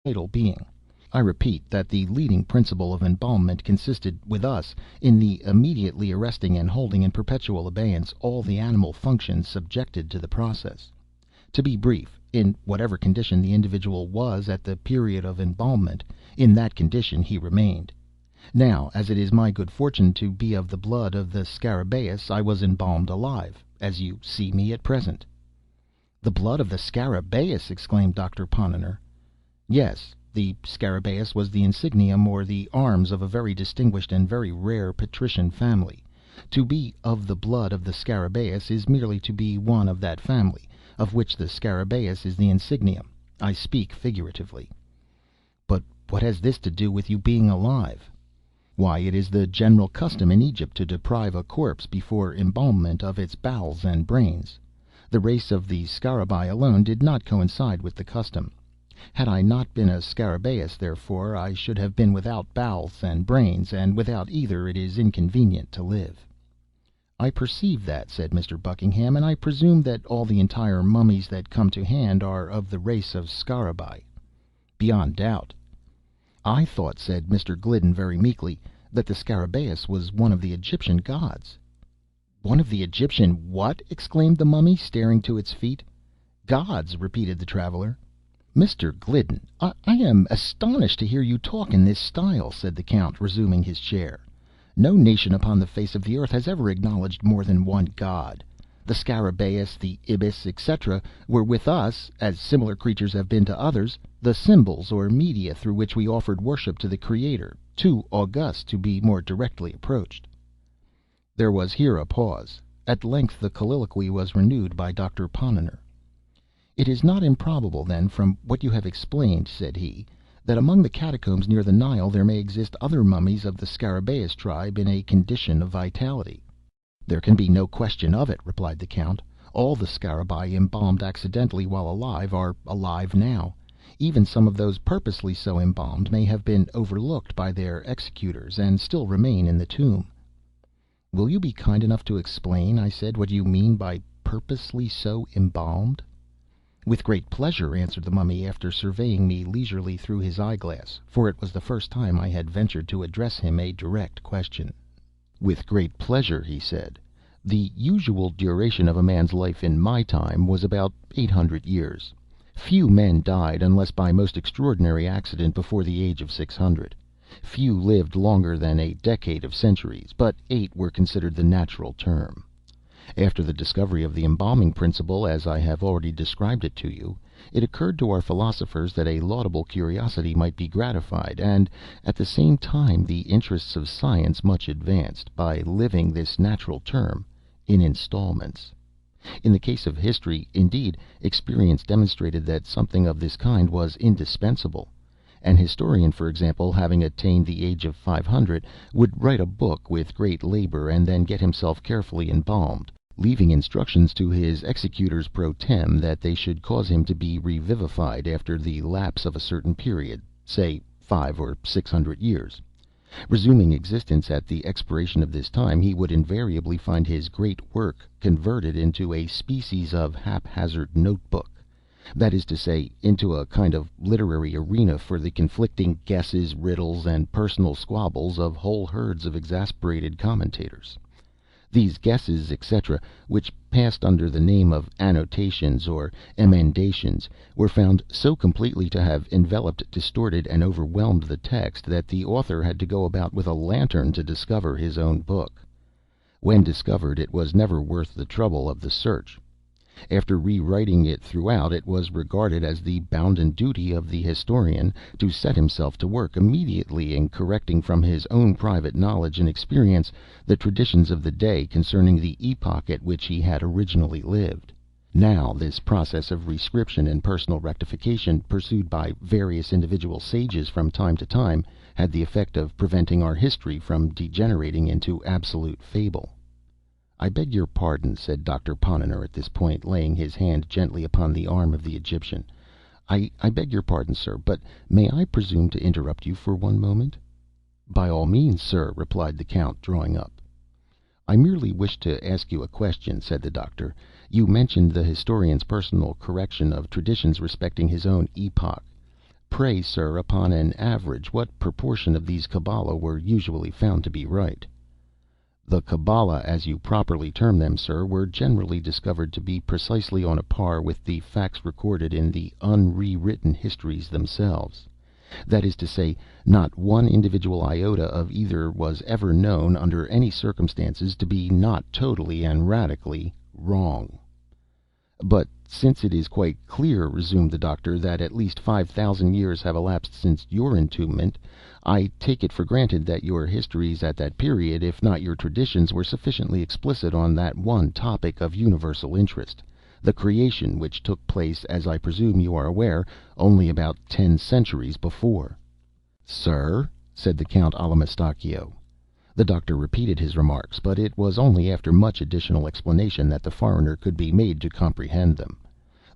vital being. I repeat that the leading principle of embalmment consisted, with us, in the immediately arresting and holding in perpetual abeyance all the animal functions subjected to the process. To be brief, in whatever condition the individual was at the period of embalmment, in that condition he remained. Now, as it is my good fortune to be of the blood of the Scarabaeus, I was embalmed alive, as you see me at present." "The blood of the Scarabaeus!" exclaimed Doctor Ponnonner. "Yes. The Scarabaeus was the insignium or the arms of a very distinguished and very rare patrician family. To be of the blood of the Scarabaeus is merely to be one of that family, of which the Scarabaeus is the insignium. I speak figuratively." "But what has this to do with you being alive?" "Why, it is the general custom in Egypt to deprive a corpse, before embalmment, of its bowels and brains. The race of the Scarabaei alone did not coincide with the custom. Had I not been a Scarabaeus, therefore, I should have been without bowels and brains, and without either it is inconvenient to live." "I perceive that," said Mr. Buckingham, "and I presume that all the entire mummies that come to hand are of the race of Scarabaei." "Beyond doubt." "I thought," said Mr. Gliddon very meekly, "that the Scarabaeus was one of the Egyptian gods." "One of the Egyptian what?" exclaimed the Mummy, starting to its feet. "Gods," repeated the traveller. "Mr. Gliddon, I am astonished to hear you talk in this style," said the Count, resuming his chair. "No nation upon the face of the earth has ever acknowledged more than one god. The Scarabaeus, the Ibis, etc., were with us, as similar creatures have been to others, the symbols or media through which we offered worship to the Creator, too august to be more directly approached." There was here a pause. At length the colloquy was renewed by Doctor Ponnonner. "It is not improbable, then, from what you have explained," said he, "that among the catacombs near the Nile there may exist other mummies of the Scarabaeus tribe in a condition of vitality." "There can be no question of it," replied the Count. "All the Scarabaei embalmed accidentally while alive are alive now. Even some of those purposely so embalmed may have been overlooked by their executors, and still remain in the tomb." "Will you be kind enough to explain," I said, "what you mean by purposely so embalmed?" "With great pleasure," answered the Mummy, after surveying me leisurely through his eyeglass, for it was the first time I had ventured to address him a direct question. "With great pleasure," he said. "The usual duration of a man's life in my time was about 800 years. Few men died, unless by most extraordinary accident, before the age of 600. Few lived longer than a decade of centuries, but 8 were considered the natural term. After the discovery of the embalming principle, as I have already described it to you, it occurred to our philosophers that a laudable curiosity might be gratified, and, at the same time, the interests of science much advanced, by living this natural term in installments. In the case of history, indeed, experience demonstrated that something of this kind was indispensable. An historian, for example, having attained the age of 500, would write a book with great labor, and then get himself carefully embalmed, leaving instructions to his executors pro tem that they should cause him to be revivified after the lapse of a certain period, say 500 or 600 years. Resuming existence at the expiration of this time, he would invariably find his great work converted into a species of haphazard notebook. That is to say, into a kind of literary arena for the conflicting guesses, riddles, and personal squabbles of whole herds of exasperated commentators. These guesses, etc., which passed under the name of annotations or emendations, were found so completely to have enveloped, distorted, and overwhelmed the text, that the author had to go about with a lantern to discover his own book. When discovered, it was never worth the trouble of the search. After rewriting it throughout, it was regarded as the bounden duty of the historian to set himself to work immediately in correcting from his own private knowledge and experience the traditions of the day concerning the epoch at which he had originally lived. Now this process of rescription and personal rectification, pursued by various individual sages from time to time, had the effect of preventing our history from degenerating into absolute fable. "I beg your pardon," said Doctor Ponnonner at this point, laying his hand gently upon the arm of the Egyptian. I beg your pardon, sir, but may I presume to interrupt you for one moment?" "By all means, sir," replied the Count, drawing up. "I merely wished to ask you a question," said the Doctor. "You mentioned the historian's personal correction of traditions respecting his own epoch. Pray, sir, upon an average, what proportion of these Kabbala were usually found to be right? The Kabbala, as you properly term them, sir, were generally discovered to be precisely on a par with the facts recorded in the unrewritten histories themselves. That is to say, not one individual iota of either was ever known, under any circumstances, to be not totally and radically wrong. But since it is quite clear, resumed the doctor, that at least 5,000 years have elapsed since your entombment, I take it for granted that your histories at that period, if not your traditions, were sufficiently explicit on that one topic of universal interest, the creation, which took place, as I presume you are aware, only about 10 centuries before. Sir, said the Count Allamistakeo. The doctor repeated his remarks, but it was only after much additional explanation that the foreigner could be made to comprehend them.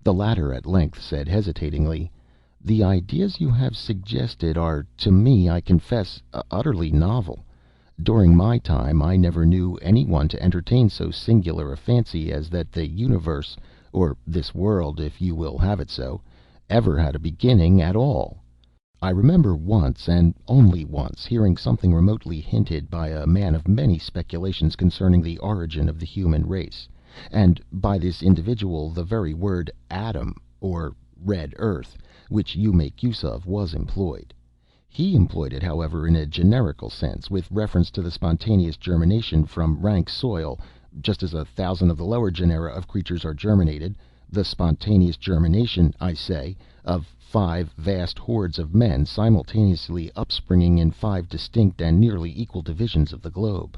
The latter at length said hesitatingly, "The ideas you have suggested are, to me, I confess, utterly novel. During my time I never knew any one to entertain so singular a fancy as that the universe, or this world, if you will have it so, ever had a beginning at all. I remember once, and only once, hearing something remotely hinted by a man of many speculations concerning the origin of the human race, and by this individual the very word Adam, or red earth, which you make use of, was employed. He employed it, however, in a generical sense, with reference to the spontaneous germination from rank soil, just as 1,000 of the lower genera of creatures are germinated, the spontaneous germination, I say, of 5 vast hordes of men simultaneously upspringing in 5 distinct and nearly equal divisions of the globe."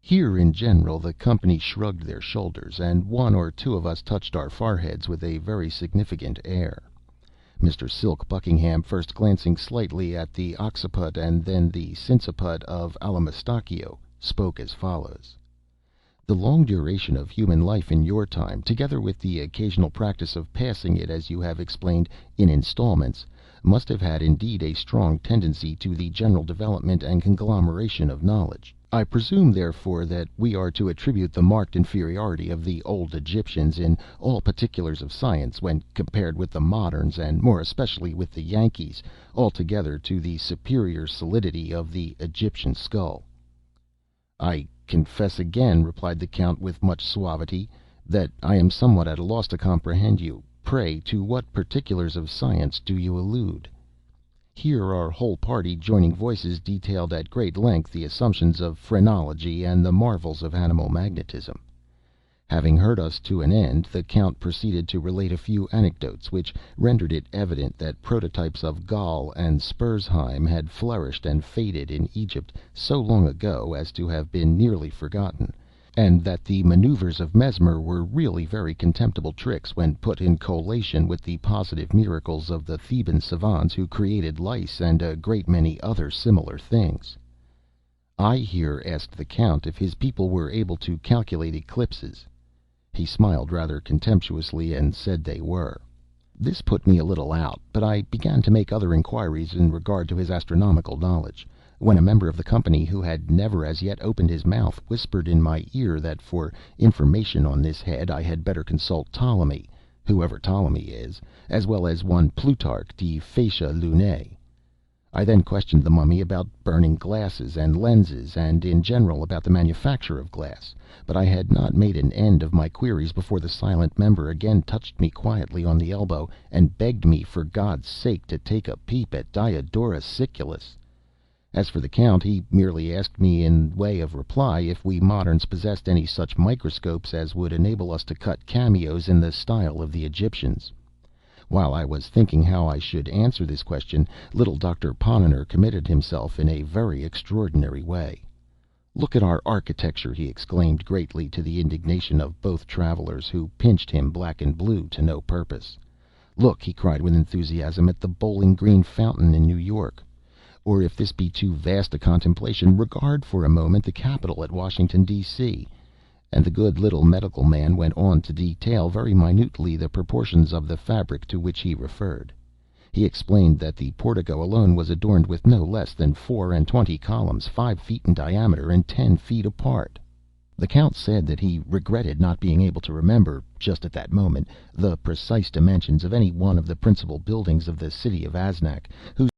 Here, in general, the company shrugged their shoulders, and one or two of us touched our foreheads with a very significant air. Mr. Silk Buckingham, first glancing slightly at the occiput and then the sinciput of Allamistakeo, spoke as follows: "The long duration of human life in your time, together with the occasional practice of passing it, as you have explained, in installments, must have had indeed a strong tendency to the general development and conglomeration of knowledge. I presume, therefore, that we are to attribute the marked inferiority of the old Egyptians in all particulars of science, when compared with the moderns, and more especially with the Yankees, altogether to the superior solidity of the Egyptian skull." "I confess again," replied the Count with much suavity, "that I am somewhat at a loss to comprehend you. Pray, to what particulars of science do you allude?" Here our whole party, joining voices, detailed at great length the assumptions of phrenology and the marvels of animal magnetism. Having heard us to an end, the Count proceeded to relate a few anecdotes, which rendered it evident that prototypes of Gall and Spurzheim had flourished and faded in Egypt so long ago as to have been nearly forgotten, and that the manoeuvres of Mesmer were really very contemptible tricks when put in collation with the positive miracles of the Theban savants who created lice, and a great many other similar things. I here asked the Count if his people were able to calculate eclipses. He smiled rather contemptuously and said they were. This put me a little out, but I began to make other inquiries in regard to his astronomical knowledge, when a member of the company, who had never as yet opened his mouth, whispered in my ear that for information on this head I had better consult Ptolemy, whoever Ptolemy is, as well as one Plutarch de Facia Lunae. I then questioned the mummy about burning glasses and lenses, and in general about the manufacture of glass, but I had not made an end of my queries before the silent member again touched me quietly on the elbow, and begged me for God's sake to take a peep at Diodorus Siculus. As for the Count, he merely asked me in way of reply if we moderns possessed any such microscopes as would enable us to cut cameos in the style of the Egyptians. While I was thinking how I should answer this question, little Dr. Ponnonner committed himself in a very extraordinary way. "Look at our architecture!" he exclaimed, greatly to the indignation of both travelers, who pinched him black and blue to no purpose. "Look," he cried with enthusiasm, "at the Bowling Green Fountain in New York. Or, if this be too vast a contemplation, regard for a moment the Capitol at Washington, D.C." And the good little medical man went on to detail very minutely the proportions of the fabric to which he referred. He explained that the portico alone was adorned with no less than 24 columns, 5 feet in diameter and 10 feet apart. The Count said that he regretted not being able to remember, just at that moment, the precise dimensions of any one of the principal buildings of the city of Aznak, whose